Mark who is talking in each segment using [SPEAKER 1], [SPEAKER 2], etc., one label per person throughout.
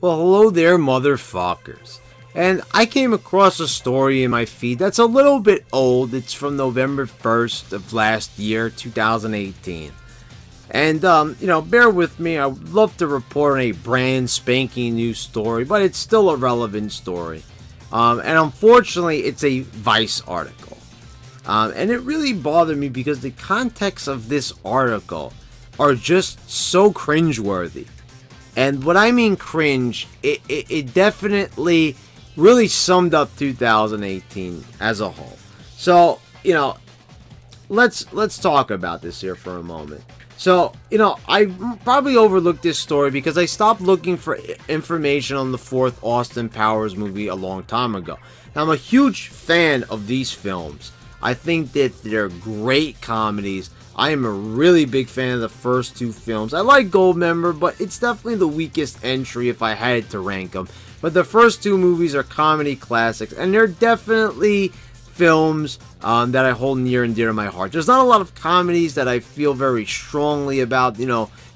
[SPEAKER 1] Well, hello there, motherfuckers. And I came across a story in my feed that's a little bit old. It's from November 1st of last year, 2018. And, bear with me. I would love to report on a brand spanking new story, but it's still a relevant story. And unfortunately, it's a Vice article. And it really bothered me because the context of this article are just so cringeworthy. And what I mean cringe, it definitely really summed up 2018 as a whole. So, let's talk about this here for a moment. So, I probably overlooked this story because I stopped looking for information on the fourth Austin Powers movie a long time ago. Now, I'm a huge fan of these films. I think that they're great comedies. I am a really big fan of the first two films. I like Goldmember, but it's definitely the weakest entry if I had to rank them. But the first two movies are comedy classics, and they're definitely films that I hold near and dear to my heart. There's not a lot of comedies that I feel very strongly about.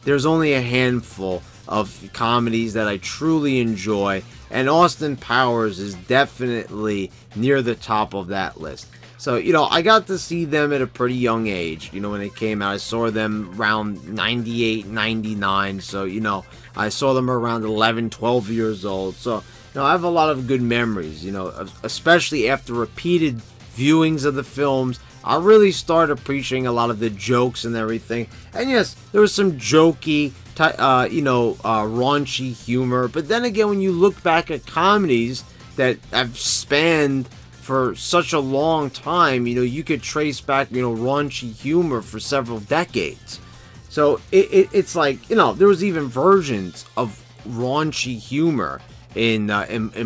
[SPEAKER 1] There's only a handful of comedies that I truly enjoy, and Austin Powers is definitely near the top of that list. So, I got to see them at a pretty young age, when they came out. I saw them around 98, 99, so, I saw them around 11, 12 years old. So, I have a lot of good memories, especially after repeated viewings of the films. I really started appreciating a lot of the jokes and everything. And yes, there was some jokey, raunchy humor. But then again, when you look back at comedies that have spanned for such a long time, you could trace back, raunchy humor for several decades. So it's like, there was even versions of raunchy humor in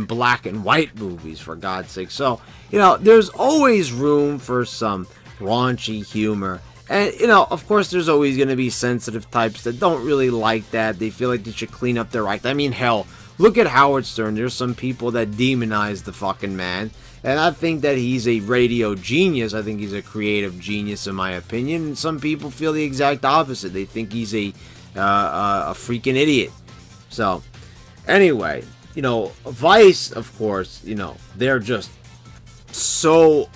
[SPEAKER 1] black and white movies, for God's sake. So, there's always room for some raunchy humor. And, of course, there's always going to be sensitive types that don't really like that. They feel like they should clean up their act. I mean, hell, look at Howard Stern. There's some people that demonize the fucking man. And I think that he's a radio genius. I think he's a creative genius, in my opinion. And some people feel the exact opposite. They think he's a freaking idiot. So, anyway, Vice, of course, they're just so,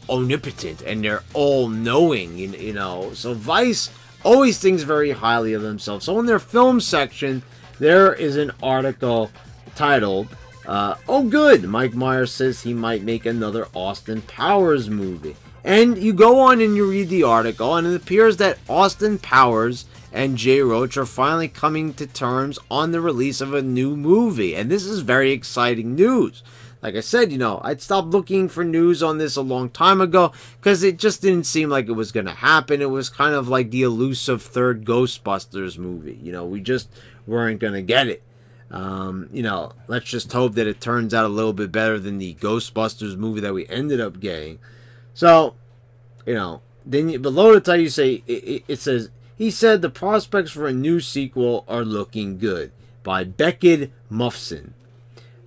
[SPEAKER 1] omnipotent. And they're all-knowing, So, Vice always thinks very highly of themselves. So, in their film section, there is an article titled, oh good, Mike Myers says he might make another Austin Powers movie. And you go on and you read the article, and it appears that Austin Powers and Jay Roach are finally coming to terms on the release of a new movie. And this is very exciting news. Like I said, I'd stopped looking for news on this a long time ago because it just didn't seem like it was going to happen. It was kind of like the elusive third Ghostbusters movie. We just weren't going to get it. Let's just hope that it turns out a little bit better than the Ghostbusters movie that we ended up getting. So, then below the title you say, it says, he said the prospects for a new sequel are looking good, by Beckett Muffson.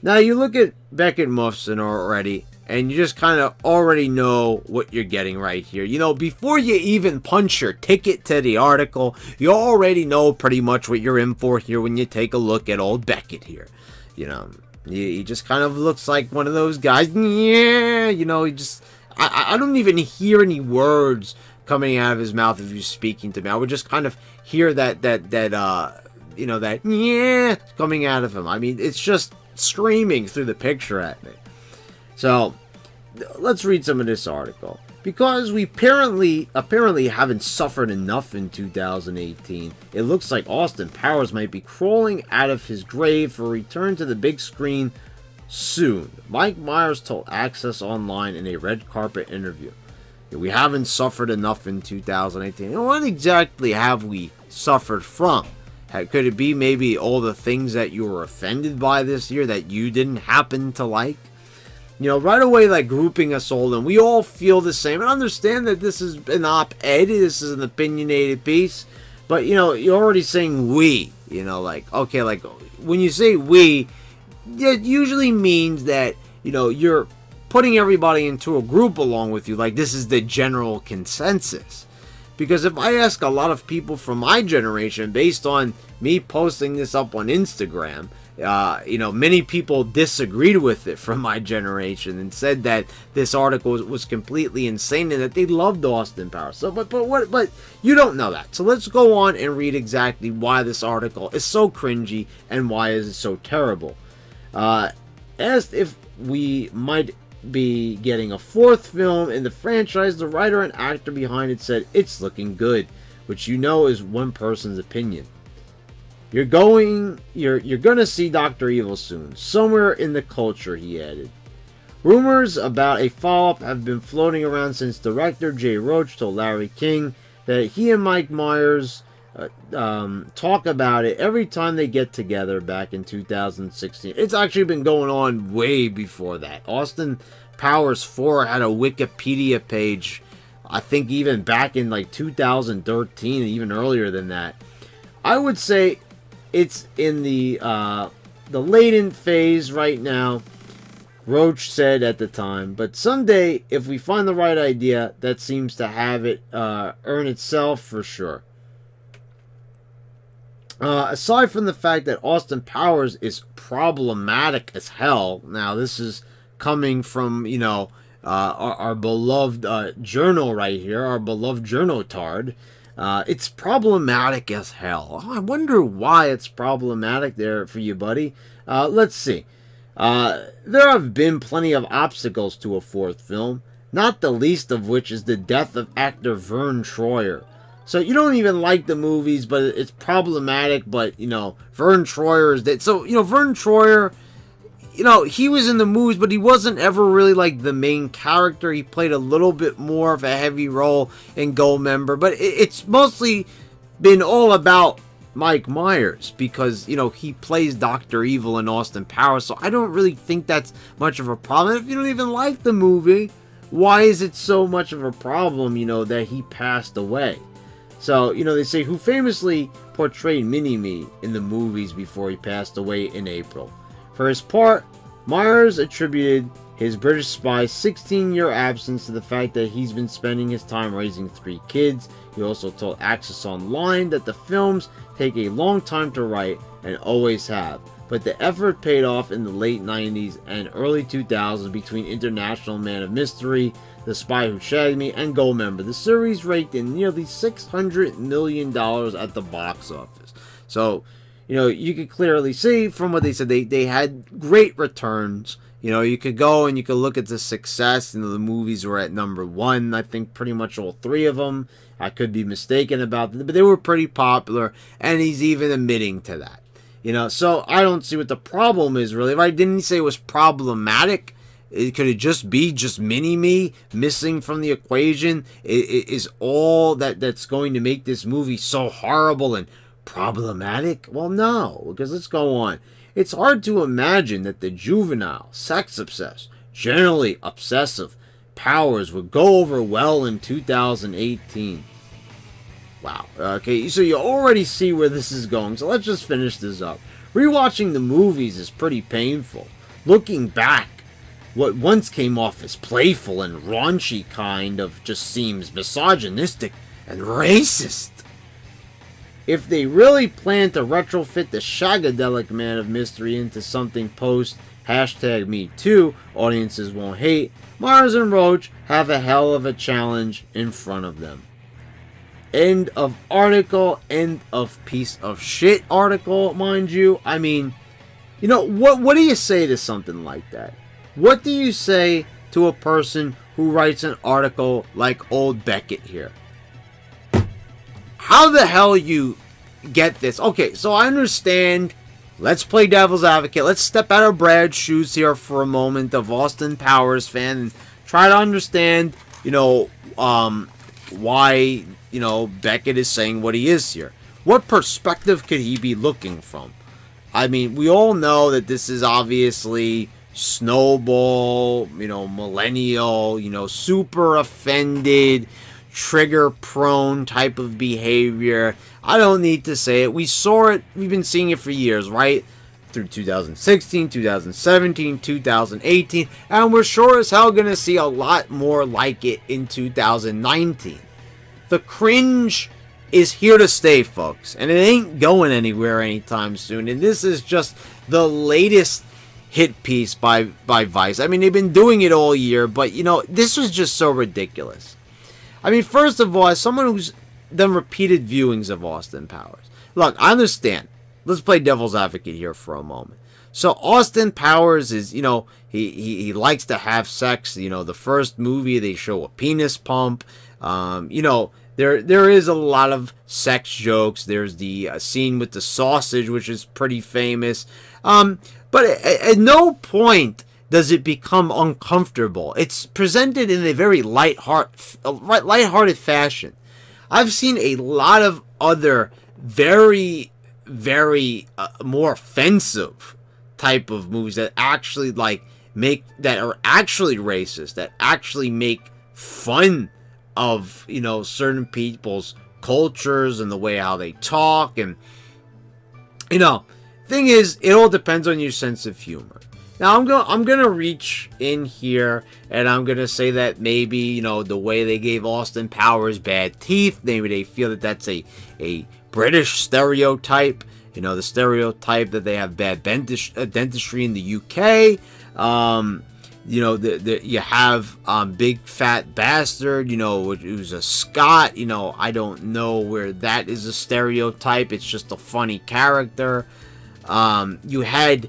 [SPEAKER 1] Now, you look at Beckett Muffson already, and you just kind of already know what you're getting right here. Before you even punch your ticket to the article, you already know pretty much what you're in for here when you take a look at old Beckett here. He just kind of looks like one of those guys. Yeah, he just... I don't even hear any words coming out of his mouth if he's speaking to me. I would just kind of hear that yeah coming out of him. I mean, it's just screaming through the picture at me. So, let's read some of this article. Because we apparently haven't suffered enough in 2018, it looks like Austin Powers might be crawling out of his grave for a return to the big screen soon. Mike Myers told Access Online in a red carpet interview. We haven't suffered enough in 2018. And what exactly have we suffered from? Could it be maybe all the things that you were offended by this year that you didn't happen to like? Right away, like, grouping us all, and we all feel the same. And understand that this is an op-ed, this is an opinionated piece, but, you're already saying we, okay, like, when you say we, it usually means that, you're putting everybody into a group along with you, like, this is the general consensus. Because if I ask a lot of people from my generation, based on me posting this up on Instagram, you know, many people disagreed with it from my generation and said that this article was completely insane and that they loved Austin Powers. So, but you don't know that. So let's go on and read exactly why this article is so cringy and why is it so terrible. Asked if we might be getting a 4th film in the franchise, the writer and actor behind it said it's looking good, which you know is one person's opinion. You're gonna see Dr. Evil soon, somewhere in the culture, he added. Rumors about a follow-up have been floating around since director Jay Roach told Larry King that he and Mike Myers talk about it every time they get together back in 2016. It's actually been going on way before that. Austin Powers 4 had a Wikipedia page, I think even back in like 2013, even earlier than that. I would say it's in the latent phase right now, Roach said at the time, but someday, if we find the right idea, that seems to have it earn itself for sure. Aside from the fact that Austin Powers is problematic as hell, now this is coming from, you know, our beloved journal right here, our beloved journotard. It's problematic as hell. Oh, I wonder why it's problematic there for you, buddy. Let's see. There have been plenty of obstacles to a 4th film, not the least of which is the death of actor Vern Troyer. So you don't even like the movies, but it's problematic, but, you know, Vern Troyer is dead. So, you know, Vern Troyer, you know, he was in the movies, but he wasn't ever really like the main character. He played a little bit more of a heavy role in Goldmember, but it's mostly been all about Mike Myers because, you know, he plays Dr. Evil in Austin Powers, so I don't really think that's much of a problem. If you don't even like the movie, why is it so much of a problem, you know, that he passed away? So, you know, they say who famously portrayed Mini-Me in the movies before he passed away in April. For his part, Myers attributed his British spy's 16-year absence to the fact that he's been spending his time raising 3 kids. He also told Access Online that the films take a long time to write and always have, but the effort paid off in the late 90s and early 2000s between International Man of Mystery, The Spy Who Shagged Me, and Goldmember. The series raked in nearly $600 million at the box office. So, you know, you could clearly see from what they said, they had great returns. You know, you could go and you could look at the success. You know, the movies were at #1, I think pretty much all 3 of them. I could be mistaken about them, but they were pretty popular, and he's even admitting to that. You know, so I don't see what the problem is, really. Right? Didn't he say it was problematic? Could it just be Mini-Me missing from the equation? Is all that's going to make this movie so horrible and problematic? Well, no, because let's go on. It's hard to imagine that the juvenile, sex-obsessed, generally obsessive Powers would go over well in 2018. Wow. Okay, so you already see where this is going, so let's just finish this up. Rewatching the movies is pretty painful. Looking back, what once came off as playful and raunchy kind of just seems misogynistic and racist. If they really plan to retrofit the Shagadelic Man of Mystery into something post #MeToo, audiences won't hate, Myers and Roach have a hell of a challenge in front of them. End of article, end of piece of shit article, mind you. I mean, you know, what do you say to something like that? What do you say to a person who writes an article like old Beckett here? How the hell you get this? Okay, so I understand. Let's play devil's advocate. Let's step out of Brad's shoes here for a moment of Austin Powers fan and try to understand, you know, why, you know, Beckett is saying what he is here. What perspective could he be looking from? I mean, we all know that this is obviously snowball, you know, millennial, you know, super offended, trigger-prone type of behavior. I don't need to say it. We saw it. We've been seeing it for years, right? Through 2016, 2017, 2018. And we're sure as hell going to see a lot more like it in 2019. the cringe is here to stay, folks, and it ain't going anywhere anytime soon. And this is just the latest hit piece by Vice. I mean, they've been doing it all year, but you know, this was just so ridiculous. I mean, first of all, as someone who's done repeated viewings of Austin Powers, look, I understand. Let's play devil's advocate here for a moment. So Austin Powers is, you know, he likes to have sex. You know, the first movie they show a penis pump. You know, there is a lot of sex jokes. There's the scene with the sausage, which is pretty famous. But at no point does it become uncomfortable. It's presented in a very lighthearted fashion. I've seen a lot of other very more offensive type of movies that actually that are actually racist, that actually make fun of, you know, certain people's cultures and the way how they talk. And you know, thing is, it all depends on your sense of humor. Now I'm gonna reach in here and I'm gonna say that maybe, you know, the way they gave Austin Powers bad teeth, maybe they feel that that's a British stereotype. You know, the stereotype that they have bad dentistry in the UK. You know, you have Big Fat Bastard, you know, who's a Scot. You know, I don't know where that is a stereotype. It's just a funny character. You had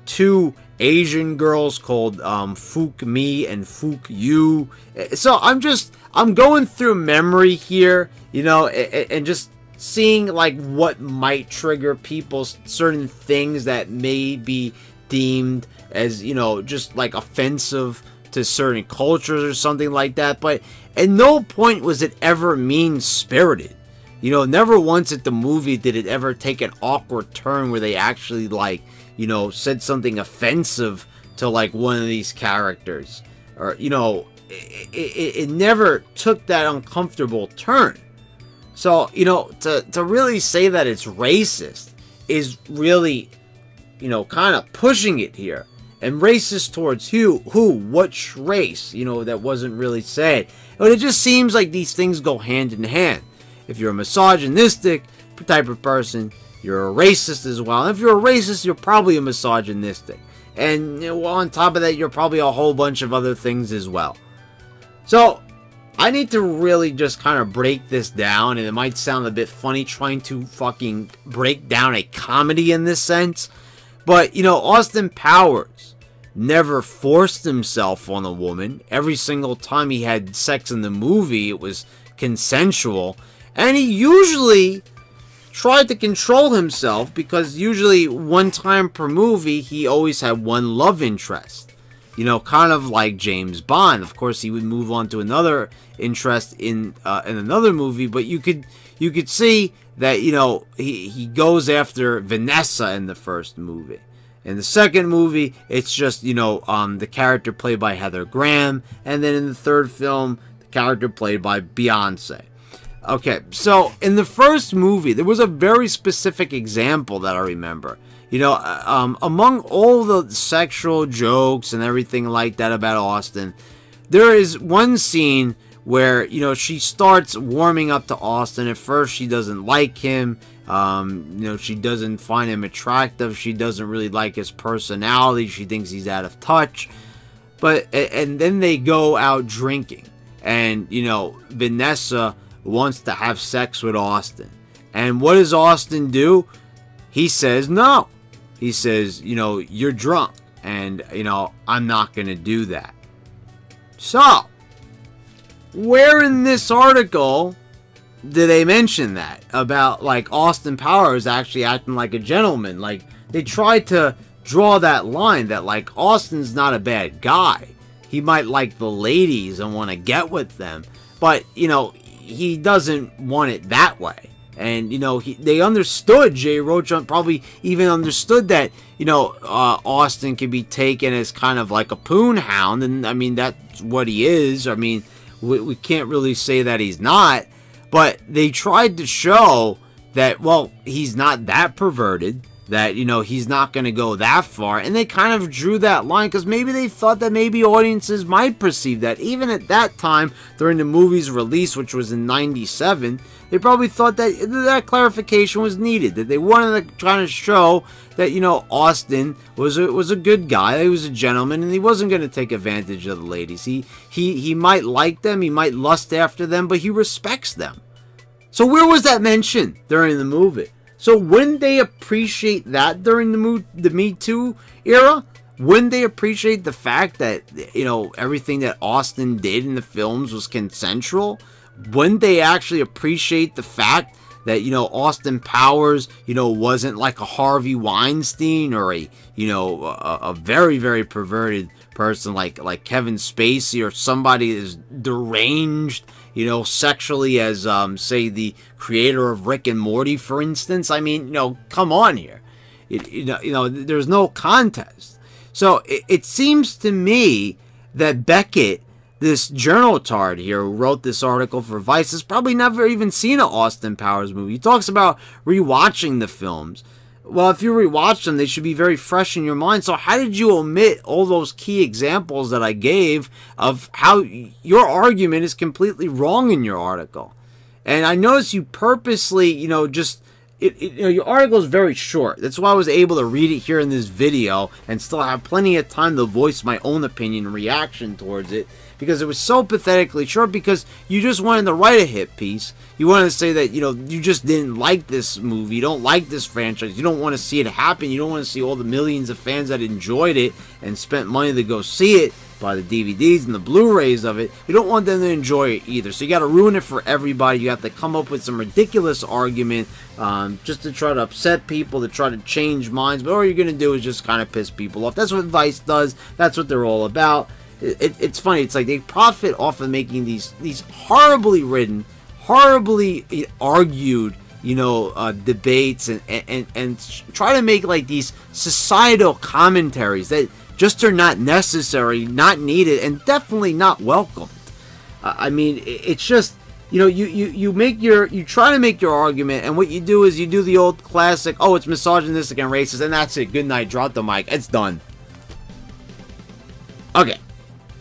[SPEAKER 1] two Asian girls called Fook Me and Fook You. So I'm going through memory here, you know, and just seeing like what might trigger people, certain things that may be deemed as, you know, just like offensive to certain cultures or something like that. But at no point was it ever mean-spirited. You know, never once at the movie did it ever take an awkward turn where they actually, like, you know, said something offensive to like one of these characters. Or, you know, it never took that uncomfortable turn. So, you know, to really say that it's racist is really, you know, kind of pushing it here. And racist towards who? Which race? You know, that wasn't really said. But it just seems like these things go hand in hand. If you're a misogynistic type of person, you're a racist as well. And if you're a racist, you're probably a misogynistic. And, you know, on top of that, you're probably a whole bunch of other things as well. So I need to really just kind of break this down, and it might sound a bit funny trying to fucking break down a comedy in this sense, but, you know, Austin Powers never forced himself on a woman. Every single time he had sex in the movie, it was consensual, and he usually tried to control himself, because usually one time per movie, he always had one love interest. You know, kind of like James Bond. Of course, he would move on to another interest in another movie, but you could see that, you know, he goes after Vanessa in the first movie. In the second movie, it's just, you know, the character played by Heather Graham, and then in the third film, the character played by Beyonce. Okay, so in the first movie, there was a very specific example that I remember. You know, among all the sexual jokes and everything like that about Austin, there is one scene where, you know, she starts warming up to Austin. At first, she doesn't like him. You know, she doesn't find him attractive. She doesn't really like his personality. She thinks he's out of touch. And then they go out drinking. And, you know, Vanessa wants to have sex with Austin. And what does Austin do? He says no. He says, you know, you're drunk, and, you know, I'm not going to do that. So, where in this article do they mention that? About, like, Austin Powers actually acting like a gentleman? Like, they tried to draw that line that, like, Austin's not a bad guy. He might like the ladies and want to get with them, but, you know, he doesn't want it that way. And, you know, they understood, Jay Roach probably even understood that, you know, Austin can be taken as kind of like a poon hound. And, I mean, that's what he is. I mean, we can't really say that he's not. But they tried to show that, well, he's not that perverted, that, you know, he's not going to go that far. And they kind of drew that line because maybe they thought that maybe audiences might perceive that. Even at that time, during the movie's release, which was in 97, they probably thought that that clarification was needed, that they wanted to kind of show that, you know, Austin was a good guy, he was a gentleman, and he wasn't going to take advantage of the ladies. He might like them, he might lust after them, but he respects them. So where was that mentioned during the movie? So wouldn't they appreciate that during the Me Too era? Wouldn't they appreciate the fact that, you know, everything that Austin did in the films was consensual? Wouldn't they actually appreciate the fact that, you know, Austin Powers, you know, wasn't like a Harvey Weinstein or a, you know, a very, very perverted person like Kevin Spacey, or somebody as deranged, you know, sexually as, say, the creator of Rick and Morty, for instance? I mean, you know, come on here. You know, there's no contest. So it seems to me that Beckett, this journal tard here who wrote this article for Vice, has probably never even seen an Austin Powers movie. He talks about rewatching the films. Well, if you rewatch them, they should be very fresh in your mind. So how did you omit all those key examples that I gave of how your argument is completely wrong in your article? And I notice you purposely, you know, just... you know, your article is very short. That's why I was able to read it here in this video and still have plenty of time to voice my own opinion and reaction towards it, because it was so pathetically short, because you just wanted to write a hit piece. You wanted to say that, you know, you just didn't like this movie, you don't like this franchise, you don't want to see it happen, you don't want to see all the millions of fans that enjoyed it and spent money to go see it, buy the DVDs and the Blu-rays of it. You don't want them to enjoy it either. So you got to ruin it for everybody. You have to come up with some ridiculous argument just to try to upset people, to try to change minds. But all you're going to do is just kind of piss people off. That's what Vice does. That's what they're all about. It's funny. It's like they profit off of making these horribly written, horribly argued, you know, debates and try to make like these societal commentaries that just are not necessary, not needed, and definitely not welcomed. I mean, it's just, you know, you try to make your argument, and what you do is you do the old classic, oh, it's misogynistic and racist, and that's it. Good night. Drop the mic. It's done. Okay.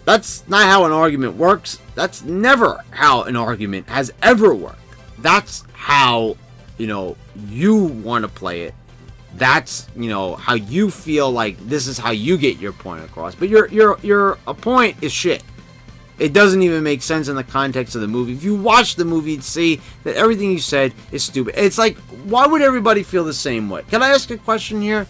[SPEAKER 1] That's not how an argument works. That's never how an argument has ever worked. That's how, you know, you want to play it. That's, you know, how you feel like this is how you get your point across. But your point is shit. It doesn't even make sense in the context of the movie. If you watch the movie, you'd see that everything you said is stupid. It's like, why would everybody feel the same way? Can I ask a question here?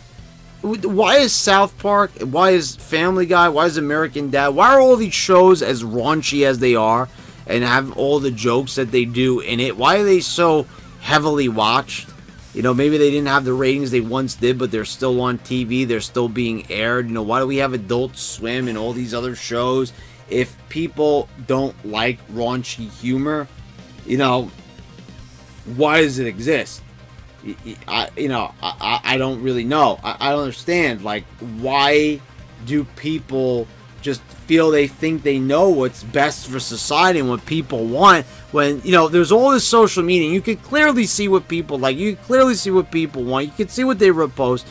[SPEAKER 1] Why is South Park, why is Family Guy, why is American Dad, why are all these shows as raunchy as they are and have all the jokes that they do in it? Why are they so heavily watched? You know, maybe they didn't have the ratings they once did, but they're still on TV. They're still being aired. You know, why do we have Adult Swim and all these other shows? If people don't like raunchy humor, you know, why does it exist? I don't really know. I don't understand. Like, why do people just feel they think they know what's best for society and what people want, when, you know, there's all this social media and you can clearly see what people like, you can clearly see what people want, you can see what they repost,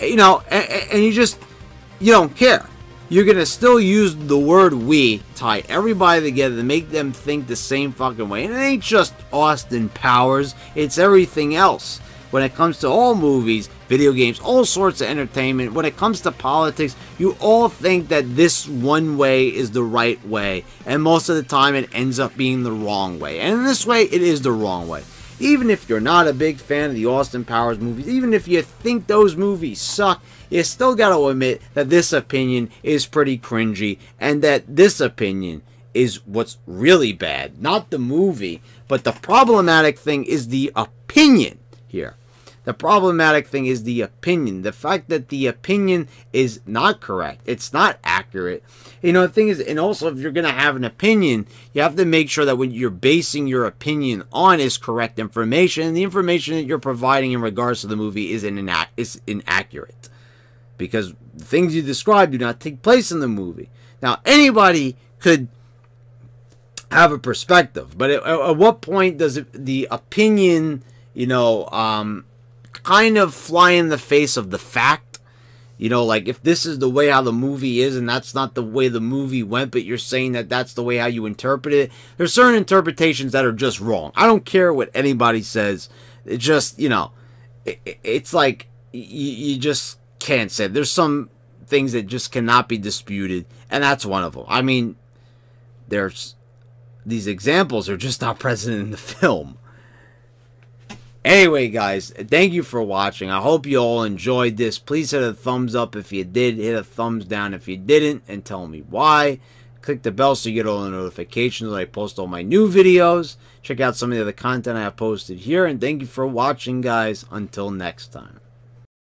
[SPEAKER 1] you know, and you don't care. You're gonna still use the word we, tie everybody together to make them think the same fucking way. And it ain't just Austin Powers, it's everything else. When it comes to all movies, video games, all sorts of entertainment, when it comes to politics, you all think that this one way is the right way. And most of the time it ends up being the wrong way. And in this way, it is the wrong way. Even if you're not a big fan of the Austin Powers movies, even if you think those movies suck, you still gotta admit that this opinion is pretty cringy, and that this opinion is what's really bad. Not the movie, but the problematic thing is the opinion here. The problematic thing is the opinion. The fact that the opinion is not correct. It's not accurate. You know, the thing is, and also if you're going to have an opinion, you have to make sure that what you're basing your opinion on is correct information. And the information that you're providing in regards to the movie is inaccurate. Because the things you describe do not take place in the movie. Now, anybody could have a perspective. But at what point does the opinion, you know, kind of fly in the face of the fact. You know, like, if this is the way how the movie is and that's not the way the movie went, but you're saying that that's the way how you interpret it, there's certain interpretations that are just wrong. I don't care what anybody says. It just, you know, it's like, you just can't say it. There's some things that just cannot be disputed, and that's one of them. I mean, there's these examples are just not present in the film. Anyway, guys, thank you for watching. I hope you all enjoyed this. Please hit a thumbs up if you did. Hit a thumbs down if you didn't, and tell me why. Click the bell so you get all the notifications when I post all my new videos. Check out some of the other content I have posted here, and thank you for watching, guys. Until next time.